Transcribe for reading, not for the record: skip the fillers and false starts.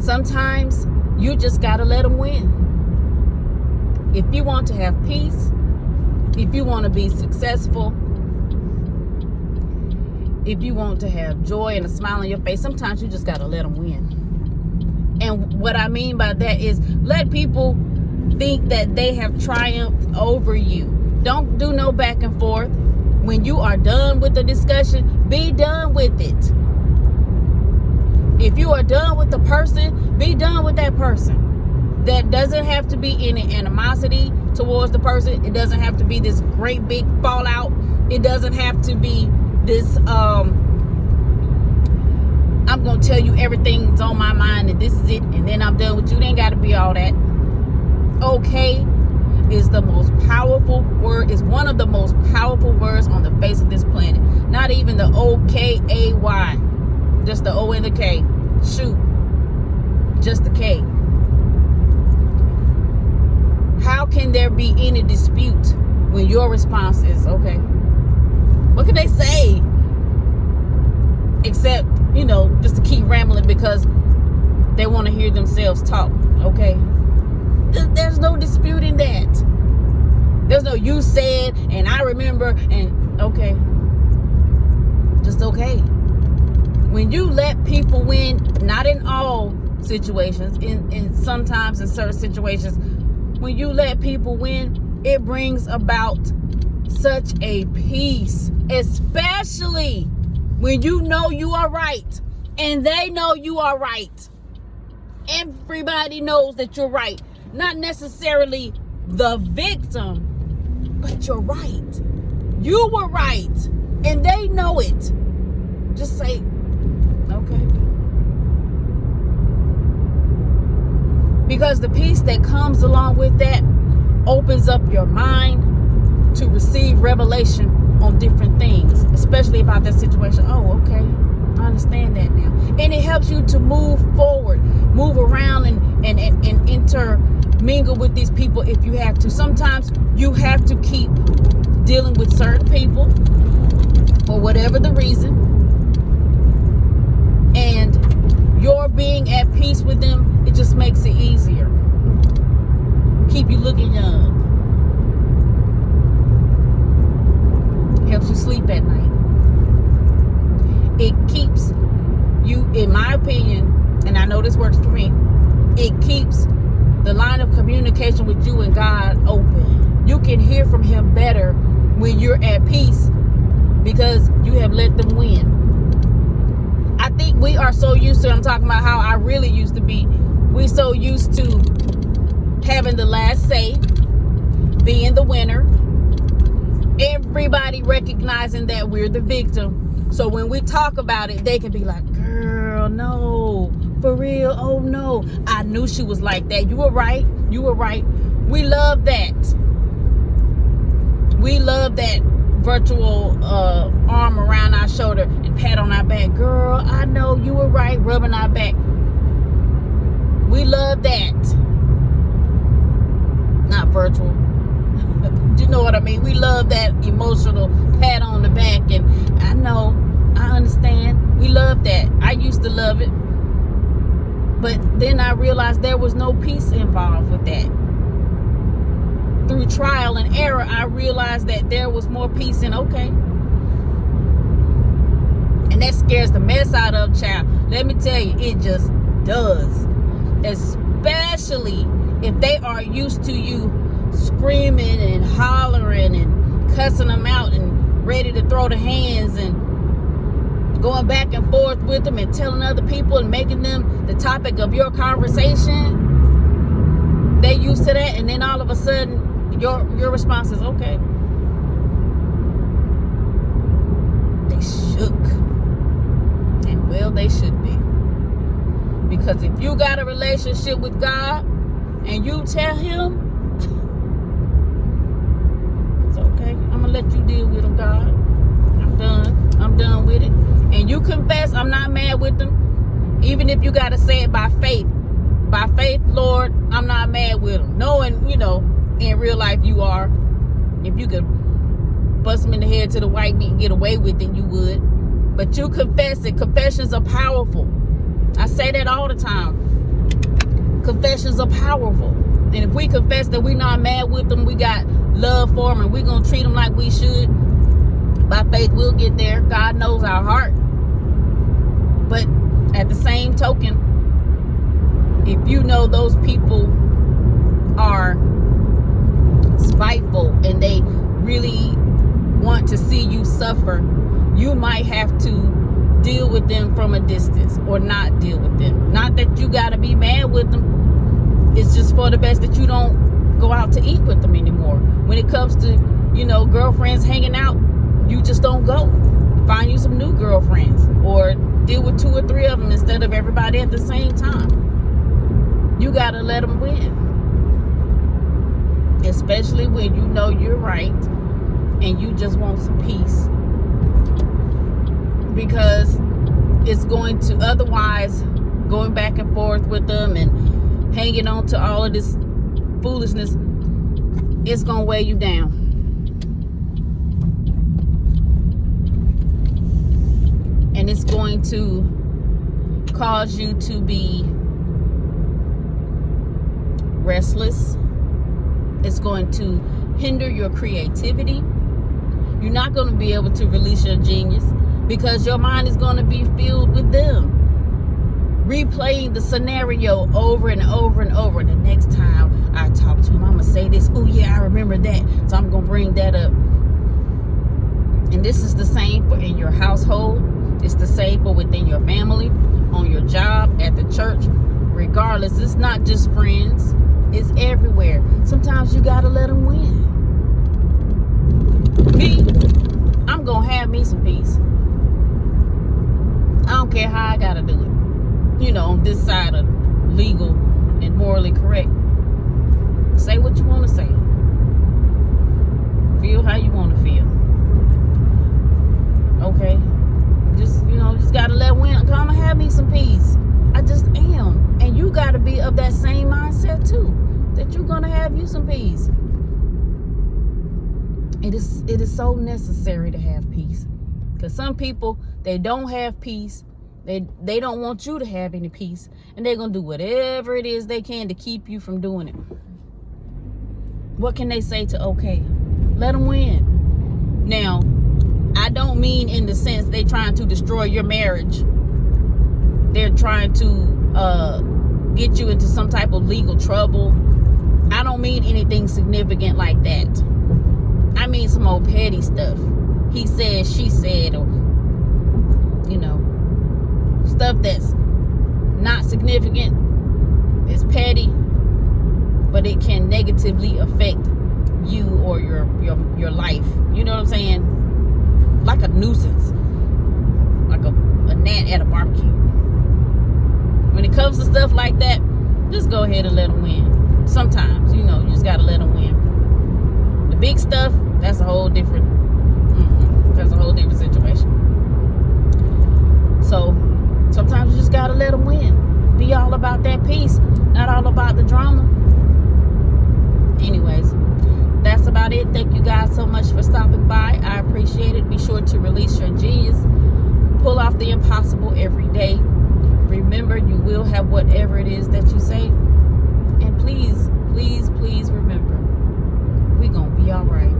Sometimes you just got to let them win. If you want to have peace, if you want to be successful, if you want to have joy and a smile on your face, sometimes you just got to let them win. And what I mean by that is let people think that they have triumphed over you. Don't do no back and forth. When you are done with the discussion, be done with it. If you are done with the person, be done with that person. That doesn't have to be any animosity towards the person. It doesn't have to be this great big fallout. It doesn't have to be this, I'm going to tell you everything that's on my mind and this is it and then I'm done with you. It ain't got to be all that. Okay is the most powerful word, is one of the most powerful words on the face of this planet. Not even the O-K-A-Y. Just the O and the K. Shoot. Just the K. How can there be any dispute when your response is okay? What can they say? Except, just to keep rambling because they want to hear themselves talk. Okay? There's no disputing that. There's no you said and I remember and okay. Just okay. When you let people win, not in all situations, in sometimes in certain situations, when you let people win, it brings about such a peace, especially when you know you are right and they know you are right. Everybody knows that you're right. Not necessarily the victim, but you're right. You were right and they know it. Just say, okay. Because the peace that comes along with that opens up your mind to receive revelation on different things, especially about that situation. Oh, okay. I understand that now. And it helps you to move forward, move around and intermingle with these people if you have to. Sometimes you have to keep dealing with certain people for whatever the reason. And your being at peace with them, it just makes it easier. Keep you looking young. Helps you sleep at night. It keeps you, in my opinion, and I know this works for me, it keeps the line of communication with you and God open. You can hear from him better when you're at peace because you have let them win. I think we are so used to, I'm talking about how I really used to be, we're so used to having the last say, being the winner, everybody recognizing that we're the victim. So when we talk about it, they can be like, girl, no, for real, oh no, I knew she was like that. You were right. You were right. We love that. We love that virtual arm around our shoulder and pat on our back. Girl, I know you were right, rubbing our back. We love that. Not virtual. You know what I mean? We love that emotional pat on the back, and I know, I understand. We love that. I used to love it. But then I realized there was no peace involved with that. Through trial and error, I realized that there was more peace in okay. And that scares the mess out of a child. Let me tell you, it just does. Especially if they are used to you screaming and hollering and cussing them out and ready to throw the hands and going back and forth with them and telling other people and making them the topic of your conversation. They used to that, and then all of a sudden your response is okay. They shook. And well, they should be. Because if you got a relationship with God and you tell him, it's okay, I'm gonna let you deal with them, God. I'm done with it. And you confess, I'm not mad with them. Even if you gotta say it by faith. By faith, Lord, I'm not mad with them. Knowing, in real life you are. If you could bust them in the head to the white meat and get away with it, you would. But you confess it. Confessions are powerful. I say that all the time. confessions are powerful. And if we confess that we're not mad with them, we got love for them, and we're going to treat them like we should, by faith, we'll get there. God knows our heart. But at the same token, if you know those people are spiteful and they really want to see you suffer, you might have to deal with them from a distance or not deal with them. Not that you got to be mad with them. It's just for the best that you don't go out to eat with them anymore. When it comes to, girlfriends hanging out, you just don't go. Find you some new girlfriends, or deal with 2 or 3 of them instead of everybody at the same time. You got to let them win. Especially when you know you're right and you just want some peace. Because it's going to, otherwise, going back and forth with them and hanging on to all of this foolishness, it's going to weigh you down. And it's going to cause you to be restless. It's going to hinder your creativity. You're not going to be able to release your genius because your mind is going to be filled with them. Replaying the scenario over and over and over. The next time I talk to him, I'm going to say this. Oh, yeah, I remember that. So I'm going to bring that up. And this is the same for in your household. It's the same for within your family, on your job, at the church. Regardless, it's not just friends. It's everywhere. Sometimes you got to let them win. Me, I'm going to have me some peace. I don't care how I got to do it. On this side of legal and morally correct. Say what you want to say. Feel how you want to feel. Okay? Just got to let win. I'm going to have me some peace. I just am. And you got to be of that same mindset too. That you're going to have you some peace. It is so necessary to have peace. Because some people, they don't have peace. They don't want you to have any peace. And they're going to do whatever it is they can to keep you from doing it. What can they say to okay? Let them win. Now, I don't mean in the sense they trying to destroy your marriage. They're trying to get you into some type of legal trouble. I don't mean anything significant like that. I mean some old petty stuff. He said, she said, or, stuff that's not significant. It's petty, but it can negatively affect you or your life. You know what I'm saying? Like a nuisance. Like a gnat at a barbecue. When it comes to stuff like that, just go ahead and let them win. Sometimes, you just got to let them win. The big stuff, that's a whole different situation. So, sometimes you just got to let them win. Be all about that peace, not all about the drama. Anyways, that's about it. Thank you guys so much for stopping by. I appreciate it. Be sure to release your genius. Pull off the impossible every day. Remember, you will have whatever it is that you say. And please, please, please remember, we're going to be all right.